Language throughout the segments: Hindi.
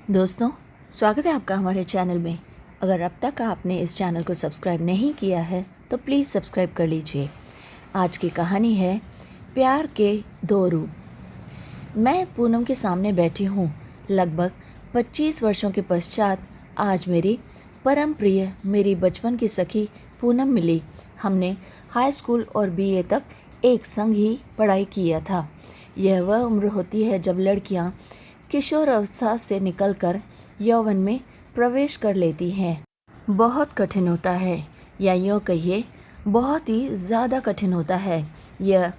दोस्तों, स्वागत है आपका हमारे चैनल में। अगर अब तक आपने इस चैनल को सब्सक्राइब नहीं किया है तो प्लीज़ सब्सक्राइब कर लीजिए। आज की कहानी है प्यार के दो रूप। मैं पूनम के सामने बैठी हूँ। लगभग 25 वर्षों के पश्चात आज मेरी परम प्रिय, मेरी बचपन की सखी पूनम मिली। हमने हाई स्कूल और बीए तक एक संग ही पढ़ाई किया था। यह वह उम्र होती है जब लड़कियाँ किशोर अवस्था से निकलकर यौवन में प्रवेश कर लेती हैं। बहुत कठिन होता है, या यूँ कहिए बहुत ही ज़्यादा कठिन होता है यह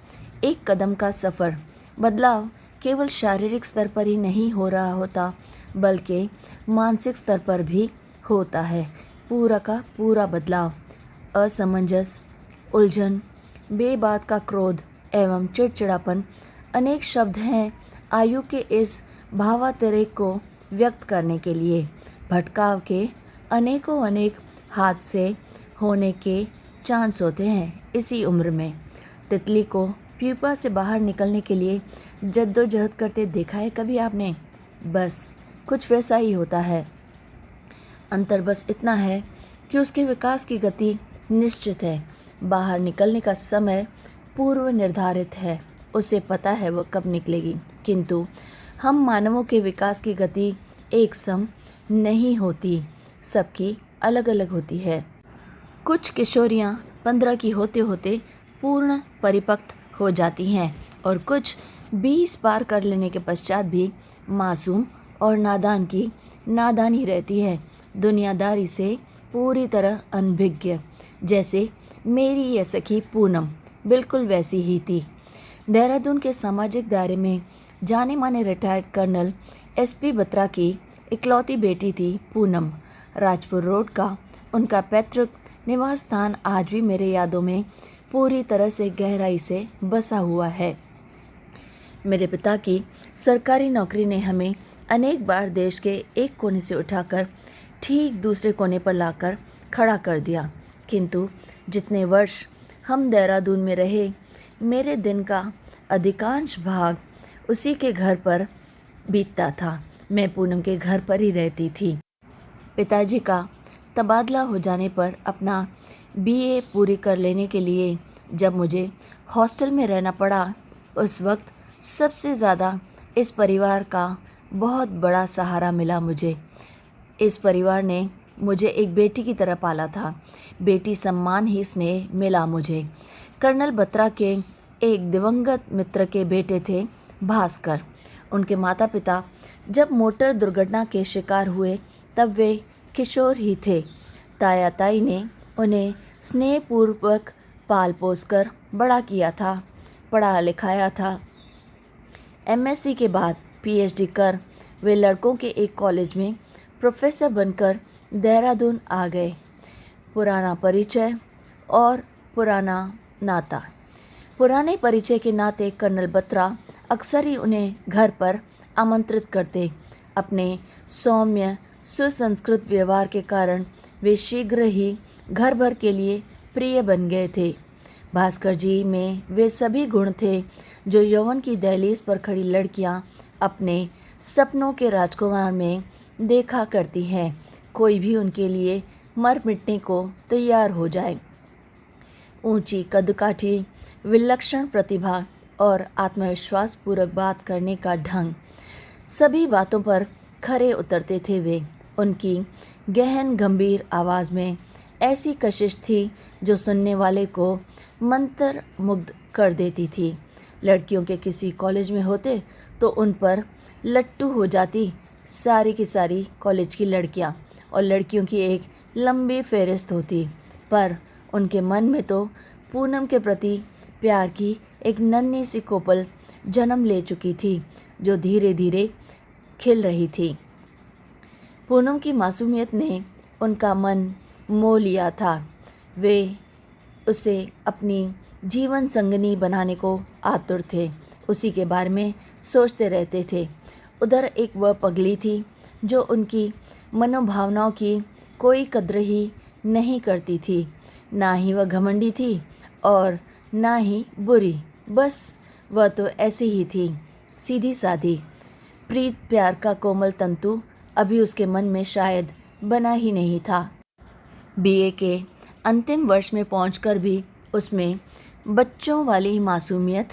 एक कदम का सफ़र। बदलाव केवल शारीरिक स्तर पर ही नहीं हो रहा होता, बल्कि मानसिक स्तर पर भी होता है। पूरा का पूरा बदलाव, असमंजस, उलझन, बेबात का क्रोध एवं चिड़चिड़ापन अनेक शब्द हैं आयु के इस भावातिरेक को व्यक्त करने के लिए। भटकाव के अनेक हादसे होने के चांस होते हैं इसी उम्र में। तितली को प्यूपा से बाहर निकलने के लिए जद्दोजहद करते देखा है कभी आपने? बस कुछ वैसा ही होता है। अंतर बस इतना है कि उसके विकास की गति निश्चित है। बाहर निकलने का समय पूर्व निर्धारित है, उसे पता है वो कब निकलेगी। किंतु हम मानवों के विकास की गति एक सम नहीं होती, सबकी अलग अलग होती है। कुछ किशोरियाँ 15 की होते होते पूर्ण परिपक्व हो जाती हैं और कुछ 20 पार कर लेने के पश्चात भी मासूम और नादान की नादानी रहती है, दुनियादारी से पूरी तरह अनभिज्ञ। जैसे मेरी यह सखी पूनम बिल्कुल वैसी ही थी। देहरादून के सामाजिक दायरे में जाने माने रिटायर्ड कर्नल एसपी बत्रा की इकलौती बेटी थी पूनम। राजपुर रोड का उनका पैतृक निवास स्थान आज भी मेरे यादों में पूरी तरह से गहराई से बसा हुआ है। मेरे पिता की सरकारी नौकरी ने हमें अनेक बार देश के एक कोने से उठाकर ठीक दूसरे कोने पर लाकर खड़ा कर दिया। किंतु जितने वर्ष हम देहरादून में रहे, मेरे दिन का अधिकांश भाग उसी के घर पर बीतता था। मैं पूनम के घर पर ही रहती थी। पिताजी का तबादला हो जाने पर अपना बीए पूरी कर लेने के लिए जब मुझे हॉस्टल में रहना पड़ा, उस वक्त सबसे ज़्यादा इस परिवार का बहुत बड़ा सहारा मिला मुझे। इस परिवार ने मुझे एक बेटी की तरह पाला था। बेटी सम्मान ही स्नेह मिला मुझे। कर्नल बत्रा के एक दिवंगत मित्र के बेटे थे भास्कर। उनके माता पिता जब मोटर दुर्घटना के शिकार हुए तब वे किशोर ही थे। ताया ताई ने उन्हें स्नेहपूर्वक पाल पोस कर बड़ा किया था, पढ़ा लिखाया था। एमएससी के बाद पीएचडी कर वे लड़कों के एक कॉलेज में प्रोफेसर बनकर देहरादून आ गए। पुराना परिचय और पुराना नाता। पुराने परिचय के नाते कर्नल बत्रा अक्सर ही उन्हें घर पर आमंत्रित करते। अपने सौम्य सुसंस्कृत व्यवहार के कारण वे शीघ्र ही घर भर के लिए प्रिय बन गए थे। भास्कर जी में वे सभी गुण थे जो यौवन की दहलीज पर खड़ी लड़कियां अपने सपनों के राजकुमार में देखा करती हैं। कोई भी उनके लिए मर मिटने को तैयार हो जाए। ऊंची कदकाठी, विलक्षण प्रतिभा और आत्मविश्वास पूर्वक बात करने का ढंग, सभी बातों पर खरे उतरते थे वे। उनकी गहन गंभीर आवाज़ में ऐसी कशिश थी जो सुनने वाले को मंत्र मुग्ध कर देती थी। लड़कियों के किसी कॉलेज में होते तो उन पर लट्टू हो जाती सारी की सारी कॉलेज की लड़कियां, और लड़कियों की एक लंबी फहरिस्त होती। पर उनके मन में तो पूनम के प्रति प्यार की एक नन्ही सी कोपल जन्म ले चुकी थी जो धीरे धीरे खिल रही थी। पूनम की मासूमियत ने उनका मन मोह लिया था। वे उसे अपनी जीवन संगनी बनाने को आतुर थे, उसी के बारे में सोचते रहते थे। उधर एक वह पगली थी जो उनकी मनोभावनाओं की कोई कद्र ही नहीं करती थी। ना ही वह घमंडी थी और ना ही बुरी, बस वह तो ऐसी ही थी, सीधी सादी। प्रीत प्यार का कोमल तंतु अभी उसके मन में शायद बना ही नहीं था। बीए के अंतिम वर्ष में पहुंचकर भी उसमें बच्चों वाली मासूमियत,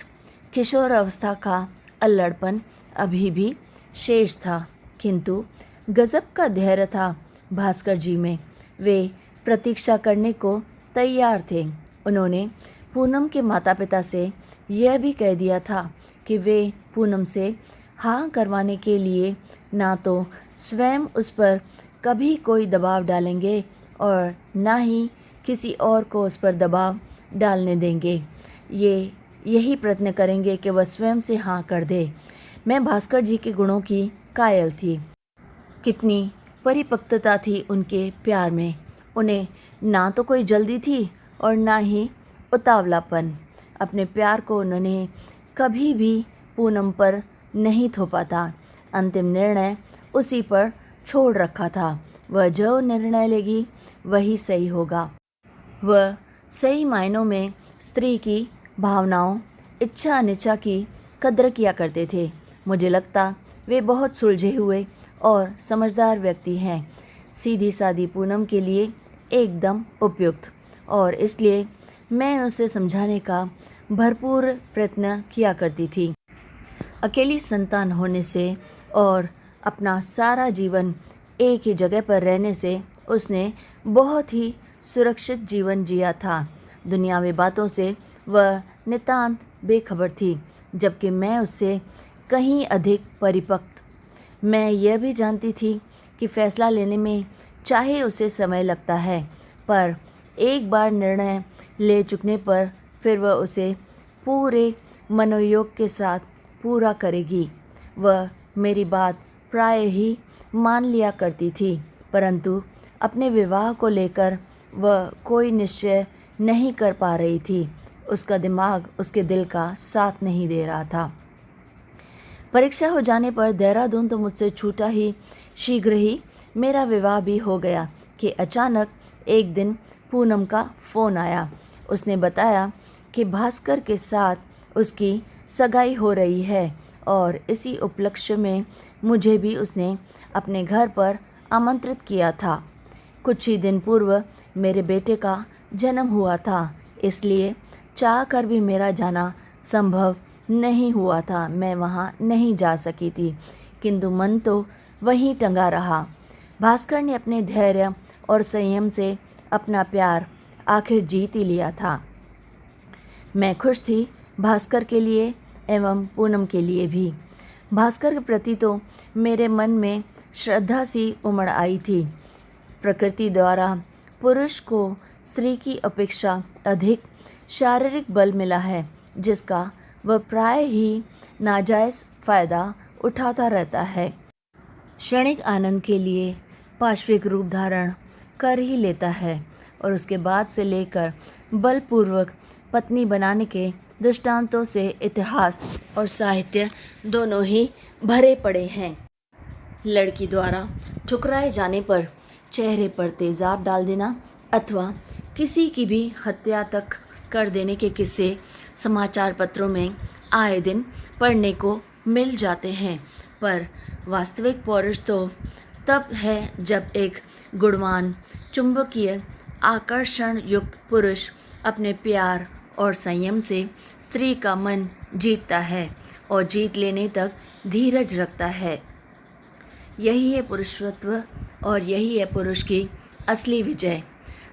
किशोर अवस्था का अल्लड़पन अभी भी शेष था, किंतु गजब का धैर्य था भास्कर जी में। वे प्रतीक्षा करने को तैयार थे। उन्होंने पूनम के माता पिता से यह भी कह दिया था कि वे पूनम से हाँ करवाने के लिए ना तो स्वयं उस पर कभी कोई दबाव डालेंगे और ना ही किसी और को उस पर दबाव डालने देंगे। यही प्रयत्न करेंगे कि वह स्वयं से हाँ कर दे। मैं भास्कर जी के गुणों की कायल थी। कितनी परिपक्वता थी उनके प्यार में। उन्हें ना तो कोई जल्दी थी और ना ही उतावलापन। अपने प्यार को उन्होंने कभी भी पूनम पर नहीं थोपा था। अंतिम निर्णय उसी पर छोड़ रखा था। वह जो निर्णय लेगी वही सही होगा। वह सही मायनों में स्त्री की भावनाओं, इच्छा अनिच्छा की कद्र किया करते थे। मुझे लगता वे बहुत सुलझे हुए और समझदार व्यक्ति हैं। सीधी सादी पूनम के लिए एकदम उपयुक्त, और इसलिए मैं उसे समझाने का भरपूर प्रयत्न किया करती थी। अकेली संतान होने से और अपना सारा जीवन एक ही जगह पर रहने से उसने बहुत ही सुरक्षित जीवन जिया था। दुनियावी बातों से वह नितांत बेखबर थी, जबकि मैं उससे कहीं अधिक परिपक्व। मैं यह भी जानती थी कि फैसला लेने में चाहे उसे समय लगता है, पर एक बार निर्णय ले चुकने पर फिर वह उसे पूरे मनोयोग के साथ पूरा करेगी। वह मेरी बात प्राय ही मान लिया करती थी, परंतु अपने विवाह को लेकर वह कोई निश्चय नहीं कर पा रही थी। उसका दिमाग उसके दिल का साथ नहीं दे रहा था। परीक्षा हो जाने पर देहरादून तो मुझसे छूटा ही, शीघ्र ही मेरा विवाह भी हो गया कि अचानक एक दिन पूनम का फ़ोन आया। उसने बताया कि भास्कर के साथ उसकी सगाई हो रही है और इसी उपलक्ष्य में मुझे भी उसने अपने घर पर आमंत्रित किया था। कुछ ही दिन पूर्व मेरे बेटे का जन्म हुआ था, इसलिए चाह कर भी मेरा जाना संभव नहीं हुआ था। मैं वहाँ नहीं जा सकी थी, किंतु मन तो वहीं टंगा रहा। भास्कर ने अपने धैर्य और संयम से अपना प्यार आखिर जीत ही लिया था। मैं खुश थी, भास्कर के लिए एवं पूनम के लिए भी। भास्कर के प्रति तो मेरे मन में श्रद्धा सी उमड़ आई थी। प्रकृति द्वारा पुरुष को स्त्री की अपेक्षा अधिक शारीरिक बल मिला है, जिसका वह प्राय ही नाजायज़ फ़ायदा उठाता रहता है। क्षणिक आनंद के लिए पाशविक रूप धारण कर ही लेता है और उसके बाद से लेकर बलपूर्वक पत्नी बनाने के दृष्टांतों से इतिहास और साहित्य दोनों ही भरे पड़े हैं। लड़की द्वारा ठुकराए जाने पर चेहरे पर तेजाब डाल देना अथवा किसी की भी हत्या तक कर देने के किस्से समाचार पत्रों में आए दिन पढ़ने को मिल जाते हैं, पर वास्तविक पौरुष तो तब है जब एक गुणवान, चुंबकीय, आकर्षण युक्त पुरुष अपने प्यार और संयम से स्त्री का मन जीतता है और जीत लेने तक धीरज रखता है। यही है पुरुषत्व और यही है पुरुष की असली विजय।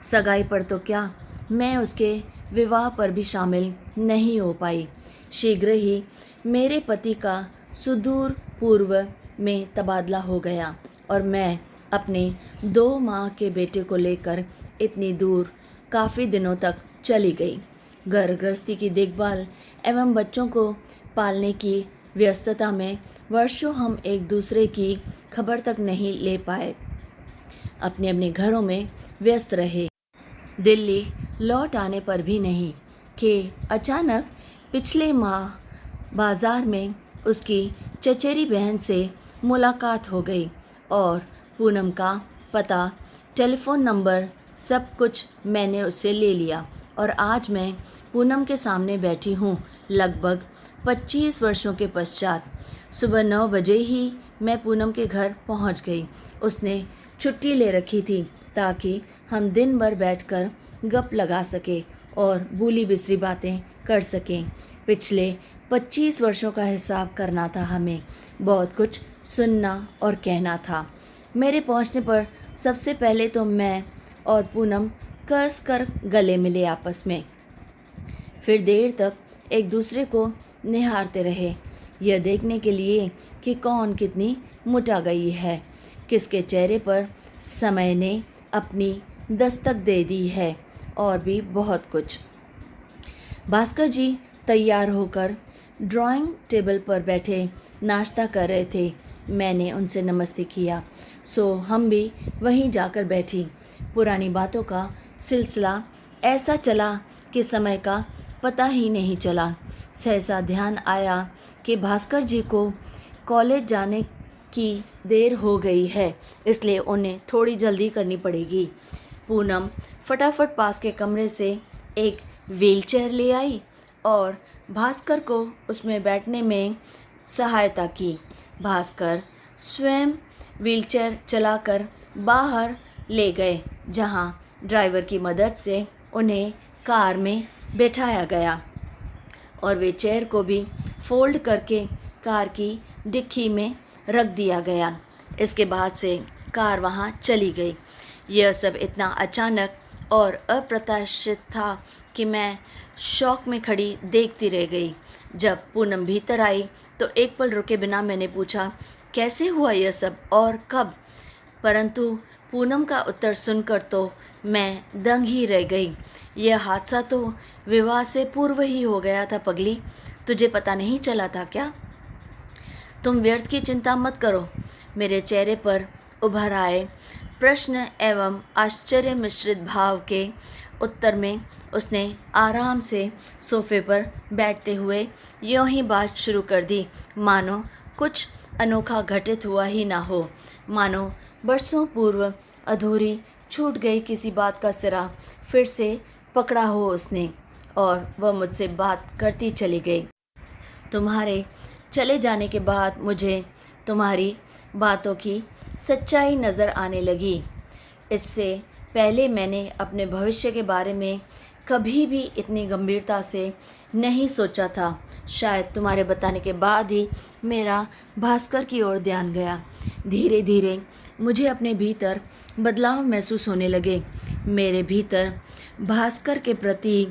सगाई पर तो क्या, मैं उसके विवाह पर भी शामिल नहीं हो पाई। शीघ्र ही मेरे पति का सुदूर पूर्व में तबादला हो गया और मैं अपने 2 माह के बेटे को लेकर इतनी दूर काफ़ी दिनों तक चली गई। घर गृहस्थी की देखभाल एवं बच्चों को पालने की व्यस्तता में वर्षों हम एक दूसरे की खबर तक नहीं ले पाए। अपने अपने घरों में व्यस्त रहे। दिल्ली लौट आने पर भी नहीं कि अचानक पिछले माह बाज़ार में उसकी चचेरी बहन से मुलाकात हो गई और पूनम का पता, टेलीफ़ोन नंबर, सब कुछ मैंने उससे ले लिया और आज मैं पूनम के सामने बैठी हूँ लगभग 25 वर्षों के पश्चात। सुबह 9 बजे ही मैं पूनम के घर पहुंच गई। उसने छुट्टी ले रखी थी ताकि हम दिन भर बैठकर गप लगा सके और भूली बिसरी बातें कर सकें। पिछले 25 वर्षों का हिसाब करना था हमें, बहुत कुछ सुनना और कहना था। मेरे पहुंचने पर सबसे पहले तो मैं और पूनम कस कर गले मिले आपस में। फिर देर तक एक दूसरे को निहारते रहे, यह देखने के लिए कि कौन कितनी मुटा गई है, किसके चेहरे पर समय ने अपनी दस्तक दे दी है, और भी बहुत कुछ। भास्कर जी तैयार होकर ड्राइंग टेबल पर बैठे नाश्ता कर रहे थे। मैंने उनसे नमस्ते किया, सो हम भी वहीं जाकर बैठी। पुरानी बातों का सिलसिला ऐसा चला कि समय का पता ही नहीं चला। सहसा ध्यान आया कि भास्कर जी को कॉलेज जाने की देर हो गई है, इसलिए उन्हें थोड़ी जल्दी करनी पड़ेगी। पूनम फटाफट पास के कमरे से एक व्हीलचेयर ले आई और भास्कर को उसमें बैठने में सहायता की। भास्कर स्वयं व्हीलचेयर चलाकर बाहर ले गए, जहां ड्राइवर की मदद से उन्हें कार में बैठाया गया और वे चेयर को भी फोल्ड करके कार की डिक्की में रख दिया गया। इसके बाद से कार वहां चली गई। यह सब इतना अचानक और अप्रत्याशित था कि मैं शौक में खड़ी देखती रह गई। जब पूनम भीतर आई तो एक पल रुके बिना मैंने पूछा, कैसे हुआ यह सब और कब? परंतु पूनम का उत्तर सुनकर तो मैं दंग ही रह गई। यह हादसा तो विवाह से पूर्व ही हो गया था पगली, तुझे पता नहीं चला था क्या? तुम व्यर्थ की चिंता मत करो। मेरे चेहरे पर उभर आए प्रश्न एवं आश्चर्य मिश्रित भाव के उत्तर में उसने आराम से सोफे पर बैठते हुए यूं ही बात शुरू कर दी, मानो कुछ अनोखा घटित हुआ ही ना हो, मानो बरसों पूर्व अधूरी छूट गई किसी बात का सिरा फिर से पकड़ा हो उसने। और वह मुझसे बात करती चली गई। तुम्हारे चले जाने के बाद मुझे तुम्हारी बातों की सच्चाई नज़र आने लगी। इससे पहले मैंने अपने भविष्य के बारे में कभी भी इतनी गंभीरता से नहीं सोचा था। शायद तुम्हारे बताने के बाद ही मेरा भास्कर की ओर ध्यान गया। धीरे धीरे मुझे अपने भीतर बदलाव महसूस होने लगे। मेरे भीतर भास्कर के प्रति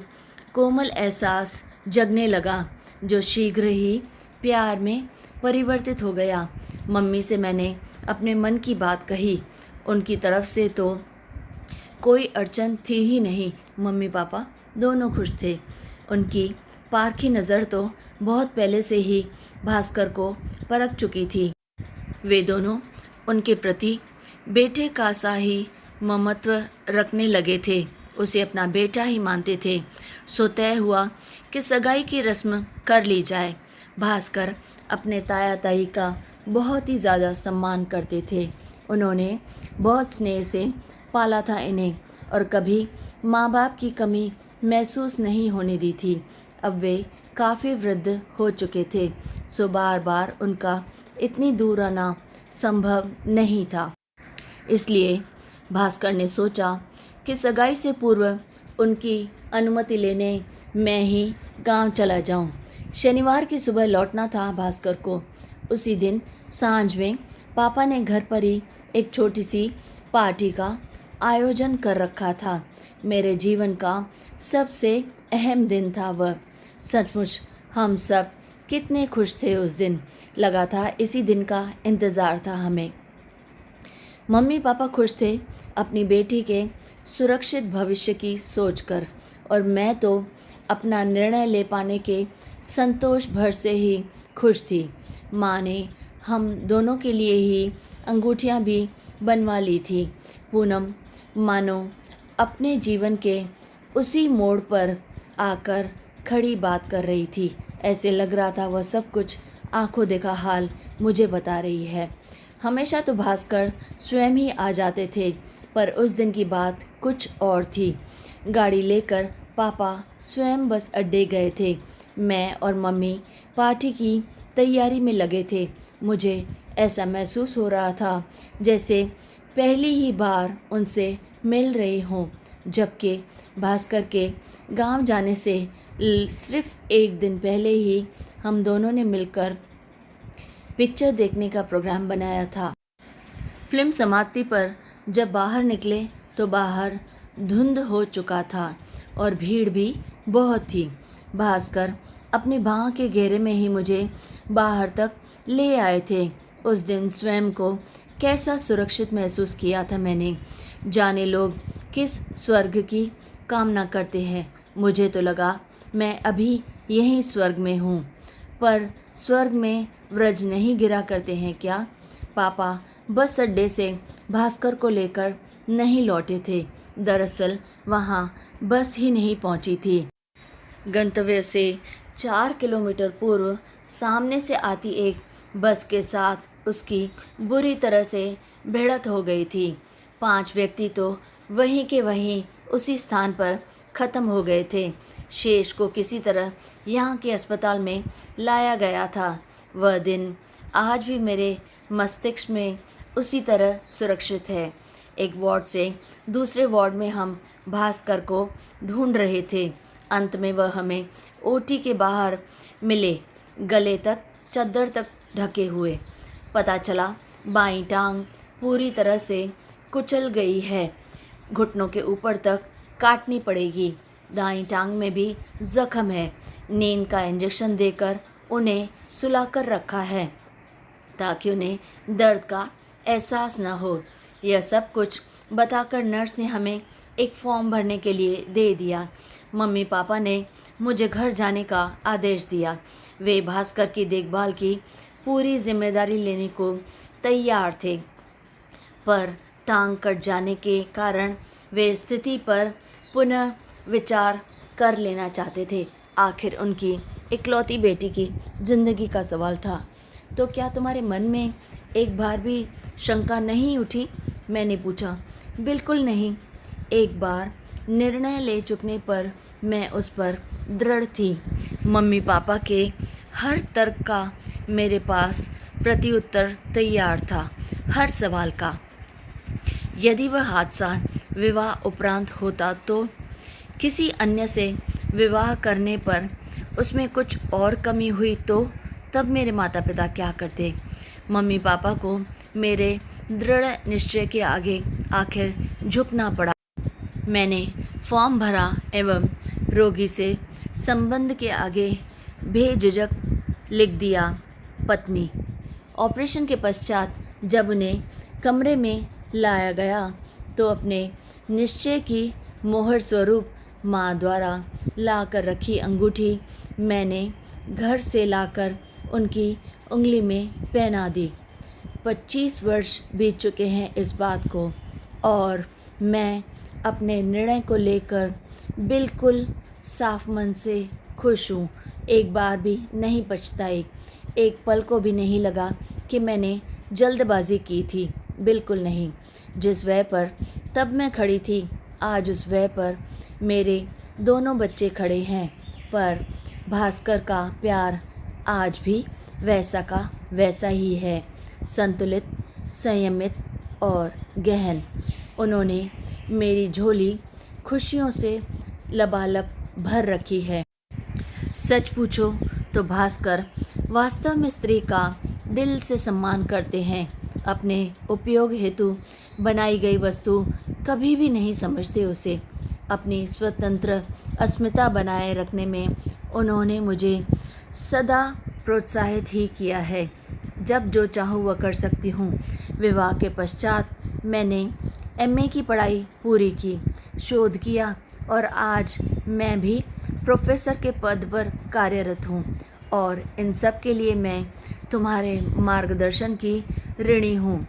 कोमल एहसास जगने लगा, जो शीघ्र ही प्यार में परिवर्तित हो गया। मम्मी से मैंने अपने मन की बात कही। उनकी तरफ से तो कोई अड़चन थी ही नहीं। मम्मी पापा दोनों खुश थे। उनकी पारखी नज़र तो बहुत पहले से ही भास्कर को परख चुकी थी। वे दोनों उनके प्रति बेटे का सा ही ममत्व रखने लगे थे, उसे अपना बेटा ही मानते थे। सो तय हुआ कि सगाई की रस्म कर ली जाए। भास्कर अपने ताया ताई का बहुत ही ज़्यादा सम्मान करते थे। उन्होंने बहुत स्नेह से पाला था इन्हें और कभी माँ बाप की कमी महसूस नहीं होने दी थी। अब वे काफ़ी वृद्ध हो चुके थे, सो बार बार उनका इतनी दूर आना संभव नहीं था। इसलिए भास्कर ने सोचा कि सगाई से पूर्व उनकी अनुमति लेने मैं ही गांव चला जाऊं। शनिवार की सुबह लौटना था भास्कर को। उसी दिन सांझ में पापा ने घर पर ही एक छोटी सी पार्टी का आयोजन कर रखा था। मेरे जीवन का सबसे अहम दिन था वह। सचमुच हम सब कितने खुश थे उस दिन। लगा था इसी दिन का इंतज़ार था हमें। मम्मी पापा खुश थे अपनी बेटी के सुरक्षित भविष्य की सोचकर, और मैं तो अपना निर्णय ले पाने के संतोष भर से ही खुश थी। माँ ने हम दोनों के लिए ही अंगूठियाँ भी बनवा ली थी। पूनम मानो अपने जीवन के उसी मोड़ पर आकर खड़ी बात कर रही थी। ऐसे लग रहा था वह सब कुछ आंखों देखा हाल मुझे बता रही है। हमेशा तो भास्कर स्वयं ही आ जाते थे, पर उस दिन की बात कुछ और थी। गाड़ी लेकर पापा स्वयं बस अड्डे गए थे। मैं और मम्मी पार्टी की तैयारी में लगे थे। मुझे ऐसा महसूस हो रहा था जैसे पहली ही बार उनसे मिल रही हूँ, जबकि भास्कर के गांव जाने से सिर्फ एक दिन पहले ही हम दोनों ने मिलकर पिक्चर देखने का प्रोग्राम बनाया था। फिल्म समाप्ति पर जब बाहर निकले तो बाहर धुंध हो चुका था और भीड़ भी बहुत थी। भास्कर अपनी बाह के घेरे में ही मुझे बाहर तक ले आए थे। उस दिन स्वयं को कैसा सुरक्षित महसूस किया था मैंने। जाने लोग किस स्वर्ग की कामना करते हैं। मुझे तो लगा मैं अभी यहीं स्वर्ग में हूँ। पर स्वर्ग में व्रज नहीं गिरा करते हैं क्या? पापा बस अड्डे से भास्कर को लेकर नहीं लौटे थे। दरअसल वहाँ बस ही नहीं पहुँची थी। गंतव्य से 4 किलोमीटर पूर्व सामने से आती एक बस के साथ उसकी बुरी तरह से भिड़ंत हो गई थी। 5 व्यक्ति तो वहीं के वहीं उसी स्थान पर ख़त्म हो गए थे। शेष को किसी तरह यहाँ के अस्पताल में लाया गया था। वह दिन आज भी मेरे मस्तिष्क में उसी तरह सुरक्षित है। एक वार्ड से दूसरे वार्ड में हम भास्कर को ढूंढ रहे थे। अंत में वह हमें ओटी के बाहर मिले, गले तक चद्दर तक ढके हुए। पता चला बाईं टांग पूरी तरह से कुचल गई है, घुटनों के ऊपर तक काटनी पड़ेगी। दाईं टांग में भी जख्म है। नींद का इंजेक्शन देकर उन्हें सुलाकर रखा है ताकि उन्हें दर्द का एहसास न हो। यह सब कुछ बताकर नर्स ने हमें एक फॉर्म भरने के लिए दे दिया। मम्मी पापा ने मुझे घर जाने का आदेश दिया। वे भास्कर की देखभाल की पूरी जिम्मेदारी लेने को तैयार थे, पर टांग कट जाने के कारण वे स्थिति पर पुनः विचार कर लेना चाहते थे। आखिर उनकी इकलौती बेटी की जिंदगी का सवाल था। तो क्या तुम्हारे मन में एक बार भी शंका नहीं उठी? मैंने पूछा। बिल्कुल नहीं। एक बार निर्णय ले चुकने पर मैं उस पर दृढ़ थी। मम्मी पापा के हर तर्क का मेरे पास प्रत्युत्तर तैयार था, हर सवाल का। यदि वह हादसा विवाह उपरांत होता तो किसी अन्य से विवाह करने पर उसमें कुछ और कमी हुई तो तब मेरे माता पिता क्या करते? मम्मी पापा को मेरे दृढ़ निश्चय के आगे आखिर झुकना पड़ा। मैंने फॉर्म भरा एवं रोगी से संबंध के आगे बेझिझक लिख दिया, पत्नी। ऑपरेशन के पश्चात जब उन्हें कमरे में लाया गया तो अपने निश्चय की मोहर स्वरूप माँ द्वारा लाकर रखी अंगूठी मैंने घर से लाकर उनकी उंगली में पहना दी। 25 वर्ष बीत चुके हैं इस बात को और मैं अपने निर्णय को लेकर बिल्कुल साफ मन से खुश हूँ। एक बार भी नहीं पछताई। एक पल को भी नहीं लगा कि मैंने जल्दबाजी की थी, बिल्कुल नहीं। जिस वय पर तब मैं खड़ी थी, आज उस वय पर मेरे दोनों बच्चे खड़े हैं। पर भास्कर का प्यार आज भी वैसा का वैसा ही है, संतुलित, संयमित और गहन। उन्होंने मेरी झोली खुशियों से लबालब भर रखी है। सच पूछो तो भास्कर वास्तव में स्त्री का दिल से सम्मान करते हैं। अपने उपयोग हेतु बनाई गई वस्तु कभी भी नहीं समझते उसे। अपनी स्वतंत्र अस्मिता बनाए रखने में उन्होंने मुझे सदा प्रोत्साहित ही किया है। जब जो चाहूँ वह कर सकती हूँ। विवाह के पश्चात मैंने एमए की पढ़ाई पूरी की, शोध किया और आज मैं भी प्रोफेसर के पद पर कार्यरत हूँ और इन सब के लिए मैं तुम्हारे मार्गदर्शन की ऋणी हूँ।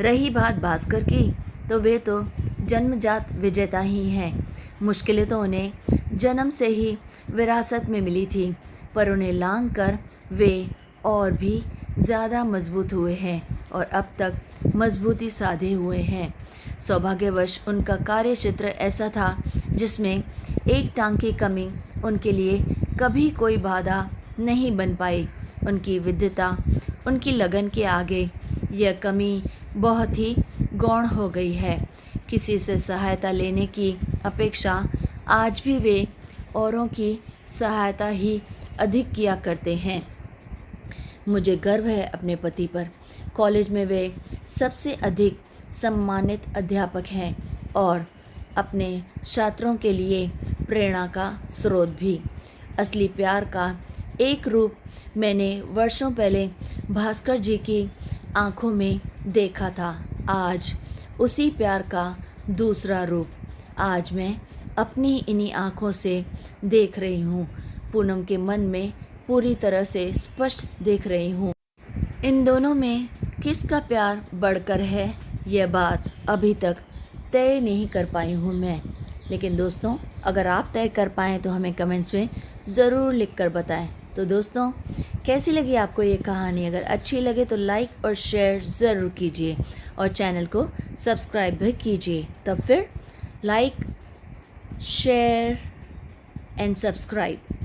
रही बात भास्कर की, तो वे तो जन्मजात विजेता ही हैं। मुश्किलें तो उन्हें जन्म से ही विरासत में मिली थी, पर उन्हें लांघ कर वे और भी ज़्यादा मजबूत हुए हैं और अब तक मजबूती साधे हुए हैं। सौभाग्यवश उनका कार्यक्षेत्र ऐसा था जिसमें एक टांग की कमी उनके लिए कभी कोई बाधा नहीं बन पाई। उनकी विद्वता उनकी लगन के आगे यह कमी बहुत ही गौण हो गई है। किसी से सहायता लेने की अपेक्षा आज भी वे औरों की सहायता ही अधिक किया करते हैं। मुझे गर्व है अपने पति पर। कॉलेज में वे सबसे अधिक सम्मानित अध्यापक हैं और अपने छात्रों के लिए प्रेरणा का स्रोत भी। असली प्यार का एक रूप मैंने वर्षों पहले भास्कर जी की आंखों में देखा था। आज उसी प्यार का दूसरा रूप आज मैं अपनी इन्हीं आंखों से देख रही हूँ। पूनम के मन में पूरी तरह से स्पष्ट देख रही हूँ। इन दोनों में किसका प्यार बढ़कर है, यह बात अभी तक तय नहीं कर पाई हूँ मैं। लेकिन दोस्तों, अगर आप तय कर पाएँ तो हमें कमेंट्स में ज़रूर लिख कर बताएं। तो दोस्तों, कैसी लगी आपको ये कहानी? अगर अच्छी लगे तो लाइक और शेयर ज़रूर कीजिए और चैनल को सब्सक्राइब भी कीजिए। तब फिर लाइक, शेयर एंड सब्सक्राइब।